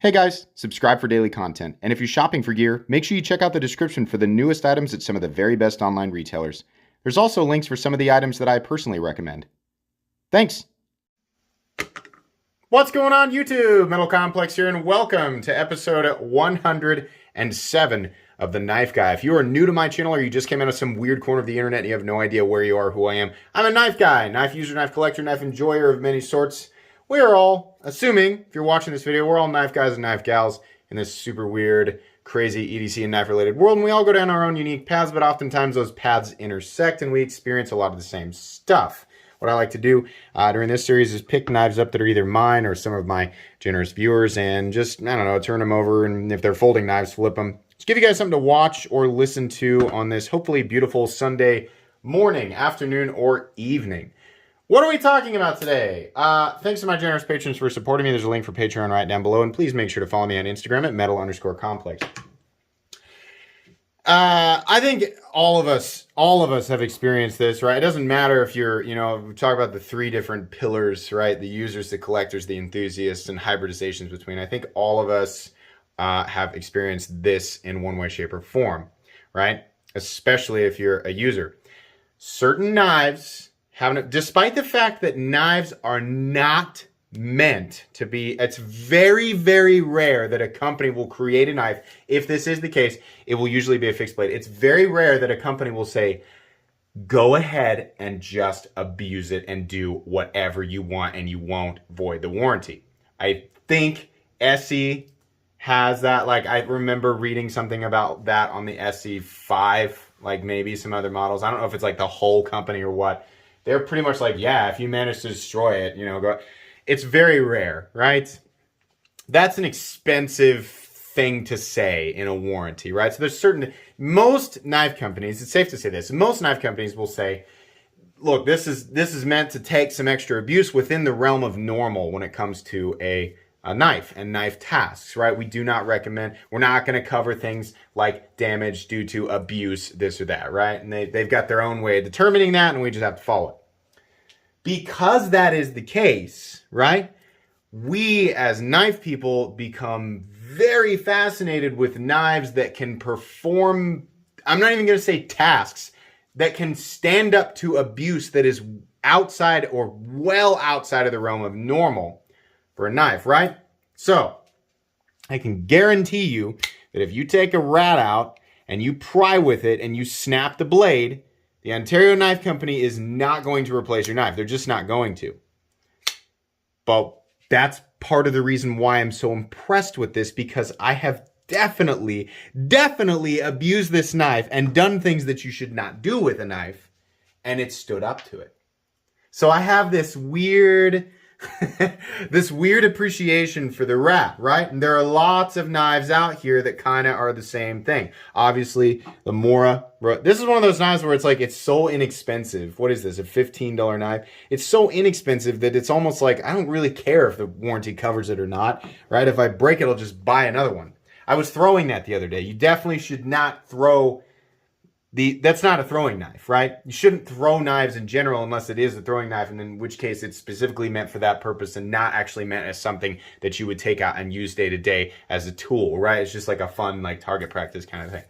Hey guys, subscribe for daily content, and if you're shopping for gear, make sure you check out the description for the newest items at some of the very best online retailers. There's also links for some of the items that I personally recommend. Thanks! What's going on YouTube? Metal Complex here, and welcome to episode 107 of The Knife Guy. If you are new to my channel or you just came out of some weird corner of the internet and you have no idea where you are, who I am, I'm a knife guy, knife user, knife collector, knife enjoyer of many sorts. We are all, assuming, if you're watching this video, we're all knife guys and knife gals in this super weird, crazy EDC and knife-related world, and we all go down our own unique paths, but oftentimes those paths intersect and we experience a lot of the same stuff. What I like to do during this series is pick knives up that are either mine or some of my generous viewers and just, I don't know, turn them over, and if they're folding knives, flip them. Just give you guys something to watch or listen to on this hopefully beautiful Sunday morning, afternoon, or evening. What are we talking about today? Thanks to my generous patrons for supporting me. There's a link for Patreon right down below, and please make sure to follow me on Instagram at metal_complex. I think all of us have experienced this, right? It doesn't matter if you're, we talk about the three different pillars, right? The users, the collectors, the enthusiasts, and hybridizations between. I think all of us have experienced this in one way, shape, or form, right? Especially if you're a user. Certain knives, despite the fact that knives are not meant to be, it's very, very rare that a company will create a knife. If this is the case, it will usually be a fixed blade. It's very rare that a company will say, go ahead and just abuse it and do whatever you want and you won't void the warranty. I think SE has that. Like, I remember reading something about that on the SE5, like maybe some other models. I don't know if it's like the whole company or what. They're pretty much like, yeah, if you manage to destroy it, go. It's very rare, right? That's an expensive thing to say in a warranty, right? So there's most knife companies, it's safe to say this, most knife companies will say, look, this is meant to take some extra abuse within the realm of normal when it comes to a knife and knife tasks, right? We do not recommend, we're not going to cover things like damage due to abuse, this or that, right? And they've got their own way of determining that, and we just have to follow it. Because that is the case, right? We as knife people become very fascinated with knives that can perform, I'm not even going to say tasks, that can stand up to abuse that is outside or well outside of the realm of normal for a knife, right? So, I can guarantee you that if you take a rat out and you pry with it and you snap the blade, the Ontario Knife Company is not going to replace your knife. They're just not going to. But that's part of the reason why I'm so impressed with this, because I have definitely abused this knife and done things that you should not do with a knife, and it stood up to it. So I have this weird appreciation for the rat, right? And there are lots of knives out here that kind of are the same thing. Obviously, the Mora, this is one of those knives where it's like, it's so inexpensive. What is this, a $15 knife? It's so inexpensive that it's almost like, I don't really care if the warranty covers it or not, right? If I break it, I'll just buy another one. I was throwing that the other day. You definitely should not throw that's not a throwing knife, right? You shouldn't throw knives in general unless it is a throwing knife, and in which case it's specifically meant for that purpose and not actually meant as something that you would take out and use day to day as a tool, right? It's just like a fun, like, target practice kind of thing.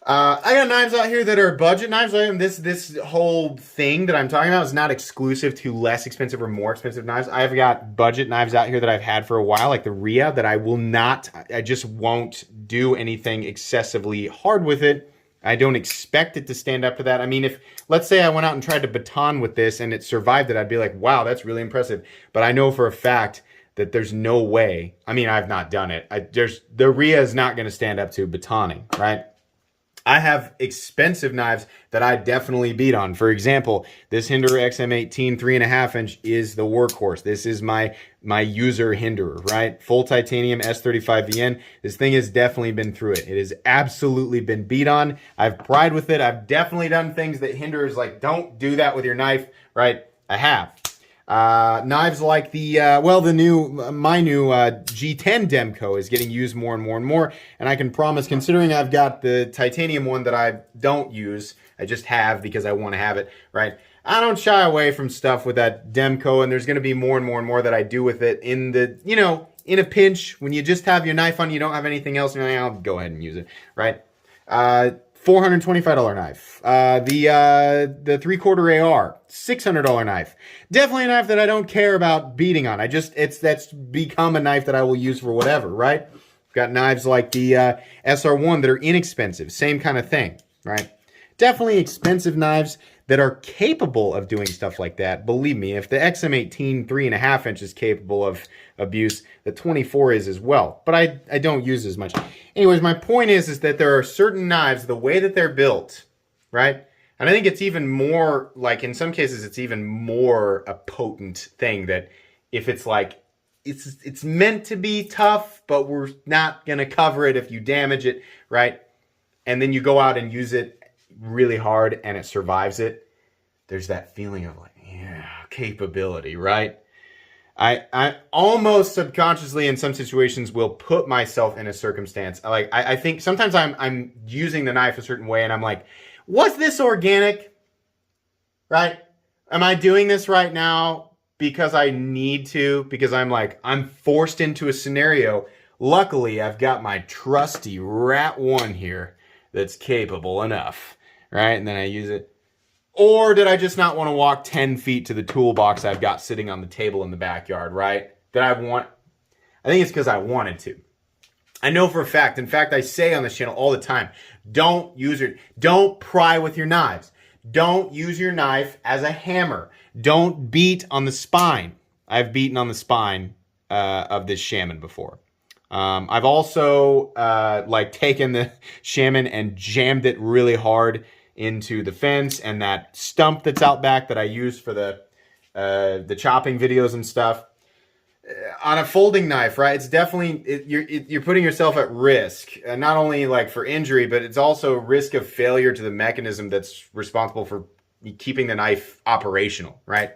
I got knives out here that are budget knives. This whole thing that I'm talking about is not exclusive to less expensive or more expensive knives. I've got budget knives out here that I've had for a while, like the Triad, that I just won't do anything excessively hard with it. I don't expect it to stand up to that. I mean, if, let's say I went out and tried to baton with this and it survived it, I'd be like, wow, that's really impressive. But I know for a fact that there's no way, I mean, I've not done it. The Rhea is not going to stand up to batoning, right? I have expensive knives that I definitely beat on. For example, this Hinderer XM18 3.5 inch is the workhorse. This is my user Hinderer, right? Full titanium S35VN. This thing has definitely been through it. It has absolutely been beat on. I've pried with it. I've definitely done things that Hinderers like, don't do that with your knife, right? I have. Knives like my new G10 Demco is getting used more and more and more. And I can promise, considering I've got the titanium one that I don't use, I just have because I want to have it, right? I don't shy away from stuff with that Demco, and there's going to be more and more and more that I do with it in the, in a pinch, when you just have your knife on, you don't have anything else, and you're like, I'll go ahead and use it, right? $425 knife. The 3/4 AR, $600 knife. Definitely a knife that I don't care about beating on. That's become a knife that I will use for whatever, right? Got knives like the SR1 that are inexpensive, same kind of thing, right? Definitely expensive knives that are capable of doing stuff like that. Believe me, if the XM18 3.5 inch is capable of abuse, the 24 is as well. But I don't use as much. Anyways, my point is that there are certain knives, the way that they're built, right? And I think it's even more, like in some cases, it's even more a potent thing that if it's like, it's meant to be tough, but we're not going to cover it if you damage it, right? And then you go out and use it really hard and it survives it. There's that feeling of like, yeah, capability, right? I almost subconsciously in some situations will put myself in a circumstance. Like I think sometimes I'm using the knife a certain way and I'm like, was this organic? Right? Am I doing this right now because I need to? Because I'm forced into a scenario. Luckily, I've got my trusty Rat 1 here that's capable enough, right? And then I use it. Or did I just not want to walk 10 feet to the toolbox I've got sitting on the table in the backyard, right? I think it's because I wanted to. I know for a fact, in fact, I say on this channel all the time, don't pry with your knives. Don't use your knife as a hammer. Don't beat on the spine. I've beaten on the spine of this shaman before. I've also taken the shaman and jammed it really hard into the fence and that stump that's out back that I use for the chopping videos and stuff. On a folding knife, right? It's definitely you're putting yourself at risk, not only like for injury, but it's also risk of failure to the mechanism that's responsible for keeping the knife operational, right?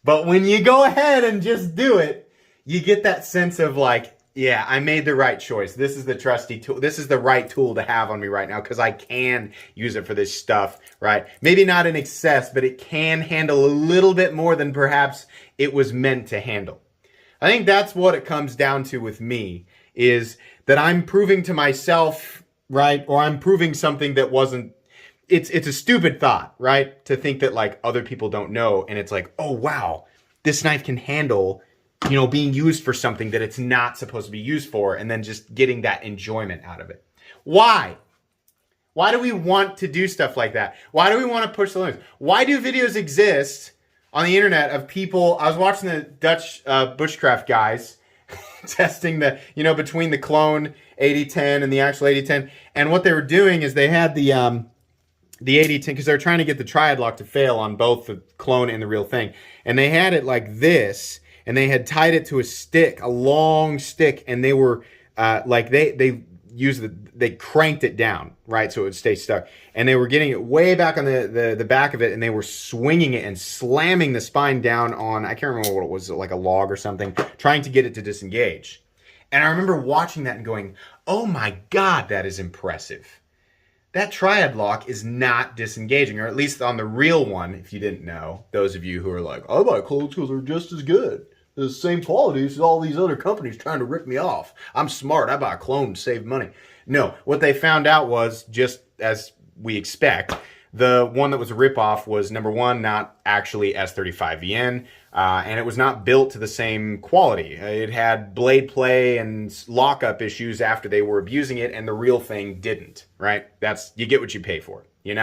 But when you go ahead and just do it, you get that sense of like, yeah, I made the right choice. This is the trusty tool. This is the right tool to have on me right now because I can use it for this stuff, right? Maybe not in excess, but it can handle a little bit more than perhaps it was meant to handle. I think that's what it comes down to with me, is that I'm proving to myself, right? Or I'm proving something that wasn't, it's a stupid thought, right? To think that like other people don't know. And it's like, oh, wow, this knife can handle, being used for something that it's not supposed to be used for, and then just getting that enjoyment out of it. Why? Why do we want to do stuff like that? Why do we want to push the limits? Why do videos exist on the internet of people? I was watching the Dutch bushcraft guys testing the, between the clone 8010 and the actual 8010. And what they were doing is they had the 8010, because they're trying to get the Triad lock to fail on both the clone and the real thing. And they had it like this, and they had tied it to a stick, a long stick, and they were they cranked it down, right, so it would stay stuck. And they were getting it way back on the back of it, and they were swinging it and slamming the spine down on, I can't remember what it was, like a log or something, trying to get it to disengage. And I remember watching that and going, oh my God, that is impressive. That Triad lock is not disengaging, or at least on the real one, if you didn't know, those of you who are like, I buy clone tools are just as good. The same quality as all these other companies trying to rip me off. I'm smart. I buy a clone to save money. No, what they found out was, just as we expect, the one that was a ripoff was, number one, not actually S35VN, and it was not built to the same quality. It had blade play and lockup issues after they were abusing it, and the real thing didn't, right? You get what you pay for. You're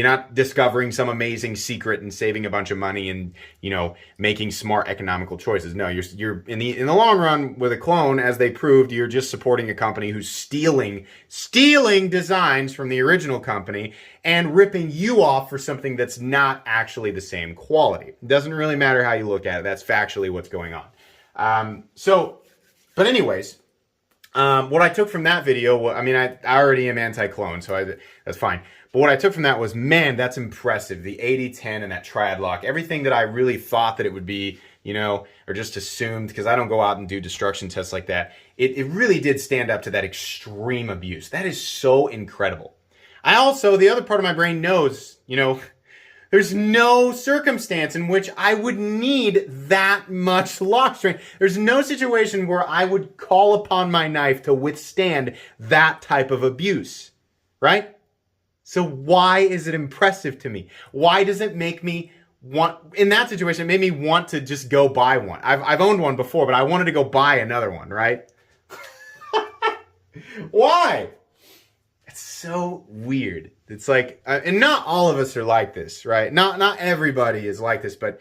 not discovering some amazing secret and saving a bunch of money and, making smart economical choices. No, you're in the long run with a clone, as they proved, you're just supporting a company who's stealing designs from the original company and ripping you off for something that's not actually the same quality. It doesn't really matter how you look at it. That's factually what's going on. But anyways, what I took from that video, I already am anti-clone, so that's fine. But what I took from that was, man, that's impressive. The 8010 and that Triad lock, everything that I really thought that it would be, or just assumed, because I don't go out and do destruction tests like that. It really did stand up to that extreme abuse. That is so incredible. The other part of my brain knows, There's no circumstance in which I would need that much lock strength. There's no situation where I would call upon my knife to withstand that type of abuse, right? So why is it impressive to me? Why does it make me want, in that situation, it made me want to just go buy one. I've owned one before, but I wanted to go buy another one, right? Why? It's so weird. It's like, and not all of us are like this, right? Not everybody is like this, but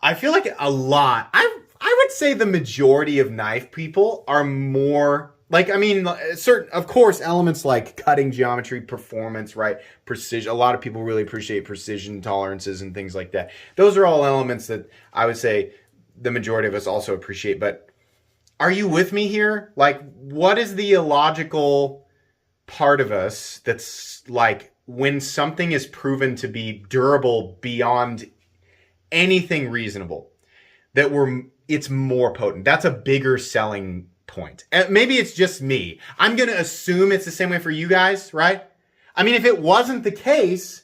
I feel like a lot. I would say the majority of knife people are more like, I mean, certain, of course, elements like cutting geometry, performance, right? Precision. A lot of people really appreciate precision tolerances and things like that. Those are all elements that I would say the majority of us also appreciate. But are you with me here? Like, what is the illogical part of us that's like when something is proven to be durable beyond anything reasonable, that it's more potent? That's a bigger selling point. Maybe it's just me. I'm going to assume it's the same way for you guys, right? I mean, if it wasn't the case,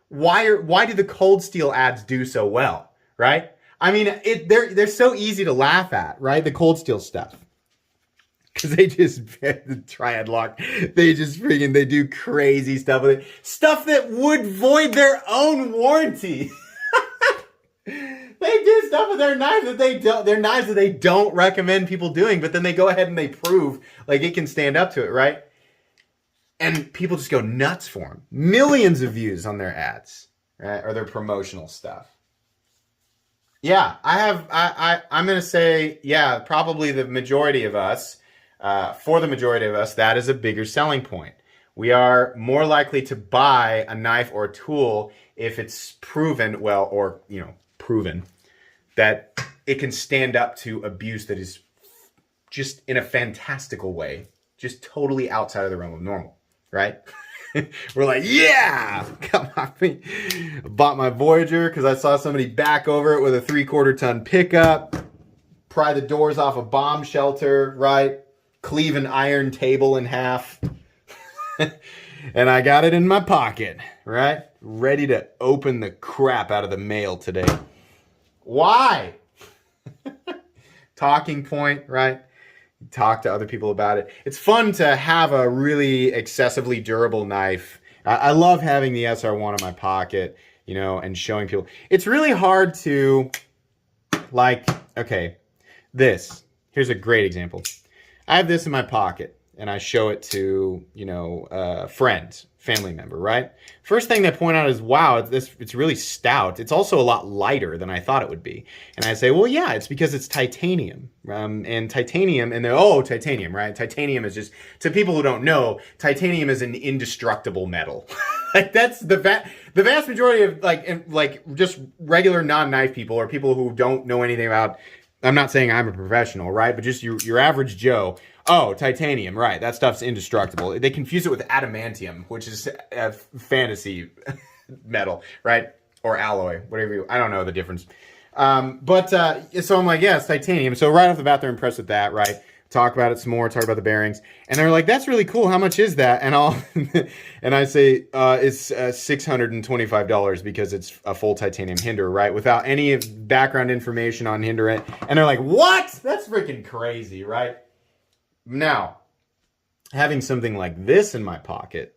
why do the cold steel ads do so well, right? I mean, they're so easy to laugh at, right? The cold steel stuff. Because they just, the Triad lock, they do crazy stuff with it. Stuff that would void their own warranty. They do stuff with their knives that they don't recommend people doing, but then they go ahead and they prove like it can stand up to it, right? And people just go nuts for them. Millions of views on their ads, right? Or their promotional stuff. Yeah, I'm going to say, yeah, probably the majority of us, for the majority of us, that is a bigger selling point. We are more likely to buy a knife or a tool if it's proven, proven that it can stand up to abuse that is just in a fantastical way, just totally outside of the realm of normal, right? We're like, yeah, come on. I bought my Voyager because I saw somebody back over it with a 3/4 ton pickup, pry the doors off a bomb shelter, right? Cleave an iron table in half. And I got it in my pocket, right? Ready to open the crap out of the mail today. Why? Talking point, right? Talk to other people about it. It's fun to have a really excessively durable knife. I love having the SR1 in my pocket, and showing people. It's really hard to, here's a great example. I have this in my pocket, and I show it to, a friend, family member, right? First thing they point out is, wow, it's really stout. It's also a lot lighter than I thought it would be. And I say, well, yeah, it's because it's titanium. And titanium, and titanium, right? Titanium is just, to people who don't know, titanium is an indestructible metal. Like, that's the vast majority of, just regular non-knife people, or people who don't know anything about, I'm not saying I'm a professional, right? But just your average Joe. Oh, titanium, right. That stuff's indestructible. They confuse it with adamantium, which is a fantasy metal, right? Or alloy, whatever I don't know the difference. So I'm like, yeah, it's titanium. So right off the bat, they're impressed with that, right? Talk about it some more, talk about the bearings. And they're like, that's really cool. How much is that? And and I say, it's $625 because it's a full titanium hinder, right? Without any background information on hinder it. And they're like, what? That's freaking crazy, right? Now, having something like this in my pocket,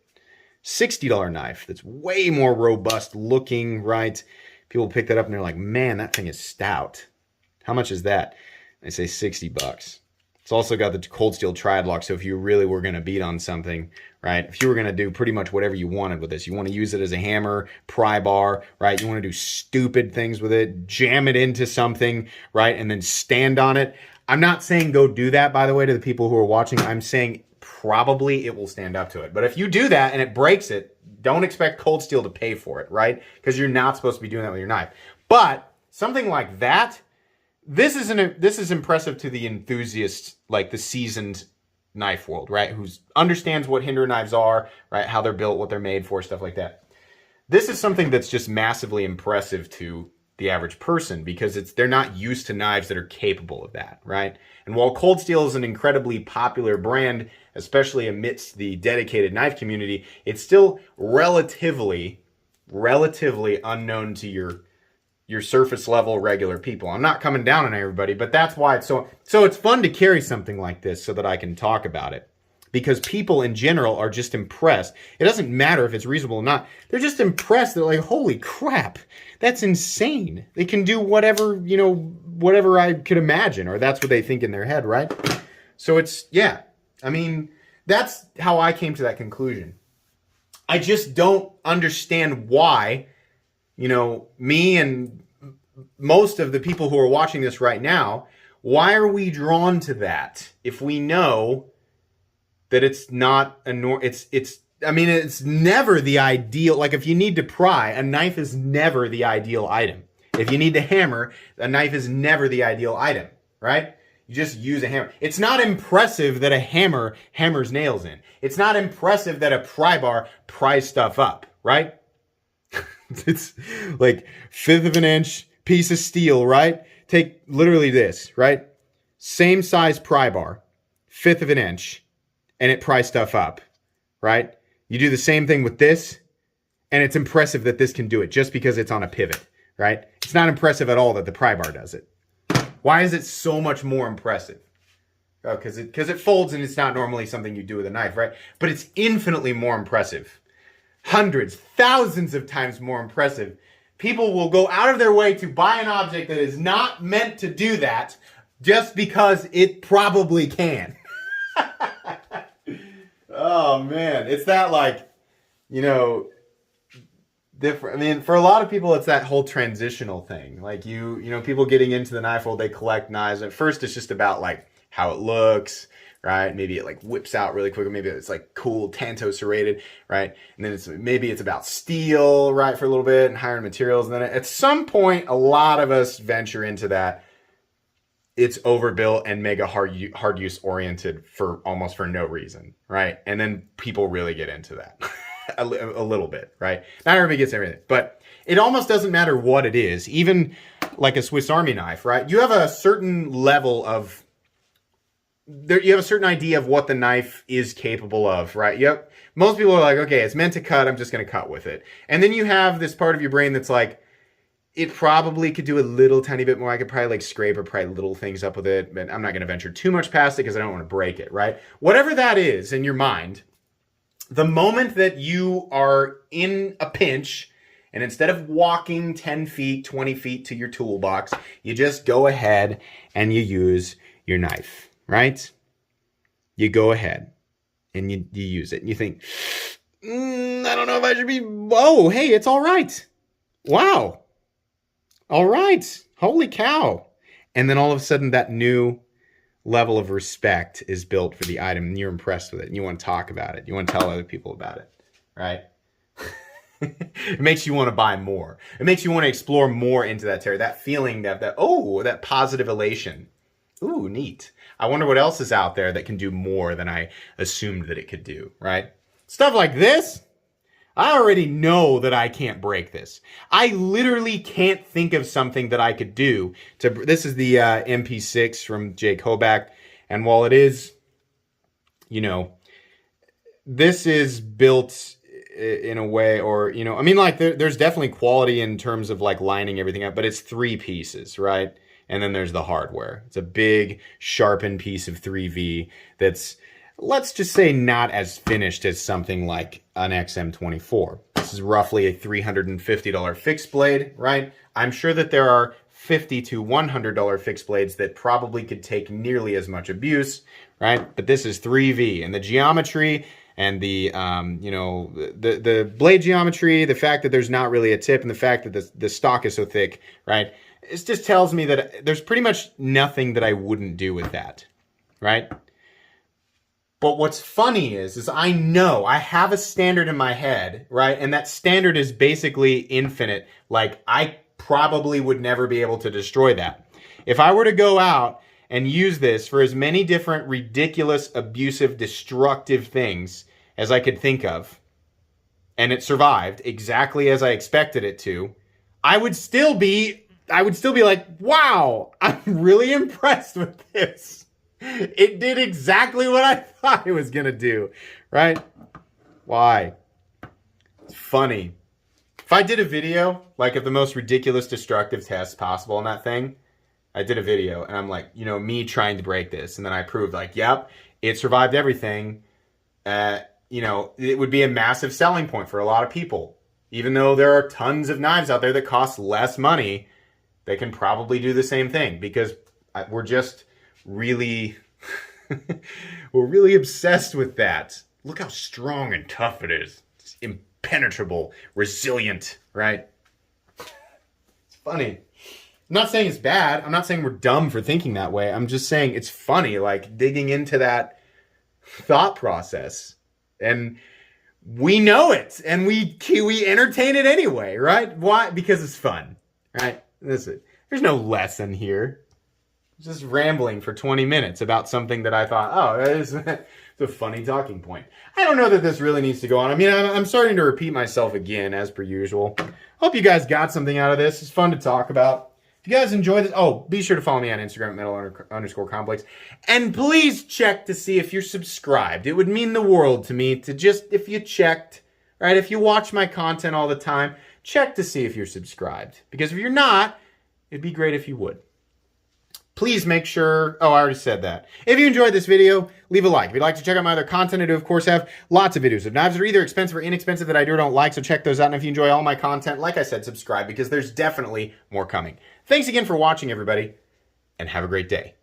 $60 knife that's way more robust looking, right? People pick that up and they're like, man, that thing is stout. How much is that? I say $60. It's also got the cold steel Triad lock, so if you really were going to beat on something, right? If you were going to do pretty much whatever you wanted with this, you want to use it as a hammer, pry bar, right? You want to do stupid things with it, jam it into something, right? And then stand on it. I'm not saying go do that, by the way, to the people who are watching. I'm saying probably it will stand up to it. But if you do that and it breaks it, don't expect cold steel to pay for it, right? Because you're not supposed to be doing that with your knife. But something like that, this is impressive to the enthusiast, like the seasoned knife world, right? Who understands what hinder knives are, right? How they're built, what they're made for, stuff like that. This is something that's just massively impressive to the average person because they're not used to knives that are capable of that, right? And while Cold Steel is an incredibly popular brand, especially amidst the dedicated knife community, it's still relatively relatively unknown to your surface level regular people. I'm not coming down on everybody, but that's why it's so it's fun to carry something like this so that I can talk about it. Because people in general are just impressed. It doesn't matter if it's reasonable or not. They're just impressed. They're like, holy crap, that's insane. They can do whatever, whatever I could imagine, or that's what they think in their head, right? So it's, yeah. I mean, that's how I came to that conclusion. I just don't understand why, me and most of the people who are watching this right now, why are we drawn to that if we know that it's not it's never the ideal. Like, if you need to pry, a knife is never the ideal item. If you need to hammer, a knife is never the ideal item, right? You just use a hammer. It's not impressive that a hammer hammers nails in. It's not impressive that a pry bar pries stuff up, right? It's like 1/5 of an inch piece of steel, right? Take literally this, right? Same size pry bar, 1/5 of an inch, and it pries stuff up, right? You do the same thing with this, and it's impressive that this can do it just because it's on a pivot, right? It's not impressive at all that the pry bar does it. Why is it so much more impressive? Oh, because it folds and it's not normally something you do with a knife, right? But it's infinitely more impressive. Hundreds, thousands of times more impressive. People will go out of their way to buy an object that is not meant to do that just because it probably can. Oh man, it's that different. I mean, for a lot of people, it's that whole transitional thing. Like people getting into the knife world, they collect knives. At first, it's just about like how it looks, right? Maybe it like whips out really quick. Or maybe it's like cool tanto serrated, right? And then maybe it's about steel, right, for a little bit and higher materials. And then at some point, a lot of us venture into that. It's overbuilt and mega hard use oriented for no reason, right? And then people really get into that a little bit, right? Not everybody gets everything, but it almost doesn't matter what it is. Even like a Swiss Army knife, right? You have a certain level of you have a certain idea of what the knife is capable of, right? Yep. Most people are like, okay, it's meant to cut. I'm just going to cut with it. And then you have this part of your brain that's like, it probably could do a little tiny bit more. I could probably like scrape or pry little things up with it, but I'm not going to venture too much past it because I don't want to break it, right? Whatever that is in your mind, the moment that you are in a pinch and instead of walking 10 feet, 20 feet to your toolbox, you just go ahead and you use your knife, right? You go ahead and you use it and you think, I don't know if I should be, oh, hey, it's all right. Wow. All right. Holy cow. And then all of a sudden that new level of respect is built for the item and you're impressed with it and you want to talk about it. You want to tell other people about it, right? It makes you want to buy more. It makes you want to explore more into that territory. That feeling that positive elation. Ooh, neat. I wonder what else is out there that can do more than I assumed that it could do, right? Stuff like this. I already know that I can't break this. I literally can't think of something that I could do to. This is the MP6 from Jake Hoback, and while it is, this is built in a way, or I mean, like there's definitely quality in terms of like lining everything up, but it's 3 pieces, right? And then there's the hardware. It's a big sharpened piece of 3V that's, let's just say, not as finished as something like an XM24. This is roughly a $350 fixed blade, right? I'm sure that there are $50 to $100 fixed blades that probably could take nearly as much abuse, right? But this is 3V, and the geometry and the the blade geometry, the fact that there's not really a tip, and the fact that the stock is so thick, right? It just tells me that there's pretty much nothing that I wouldn't do with that, right? But what's funny is I know I have a standard in my head, right? And that standard is basically infinite. Like, I probably would never be able to destroy that. If I were to go out and use this for as many different ridiculous, abusive, destructive things as I could think of, and it survived exactly as I expected it to, I would still be like, wow, I'm really impressed with this. It did exactly what I thought it was going to do, right? Why? It's funny. If I did a video, like, of the most ridiculous destructive tests possible on that thing, I did a video, and I'm like, you know, me trying to break this, and then I proved, like, yep, it survived everything. You know, it would be a massive selling point for a lot of people. Even though there are tons of knives out there that cost less money, they can probably do the same thing, because we're just really, we're really obsessed with that. Look how strong and tough it is. It's impenetrable, resilient, right? It's funny. I'm not saying it's bad. I'm not saying we're dumb for thinking that way. I'm just saying it's funny, like, digging into that thought process. And we know it, and we entertain it anyway, right? Why? Because it's fun, right? Listen, there's no lesson here. Just rambling for 20 minutes about something that I thought, oh, that is it's a funny talking point. I don't know that this really needs to go on. I mean, I'm starting to repeat myself again, as per usual. Hope you guys got something out of this. It's fun to talk about. If you guys enjoy this, oh, be sure to follow me on Instagram at metal_complex. And please check to see if you're subscribed. It would mean the world to me to just, if you checked, right? If you watch my content all the time, check to see if you're subscribed. Because if you're not, it'd be great if you would. Please make sure, oh, I already said that. If you enjoyed this video, leave a like. If you'd like to check out my other content, I do, of course, have lots of videos of knives that are either expensive or inexpensive that I do or don't like, so check those out. And if you enjoy all my content, like I said, subscribe, because there's definitely more coming. Thanks again for watching, everybody, and have a great day.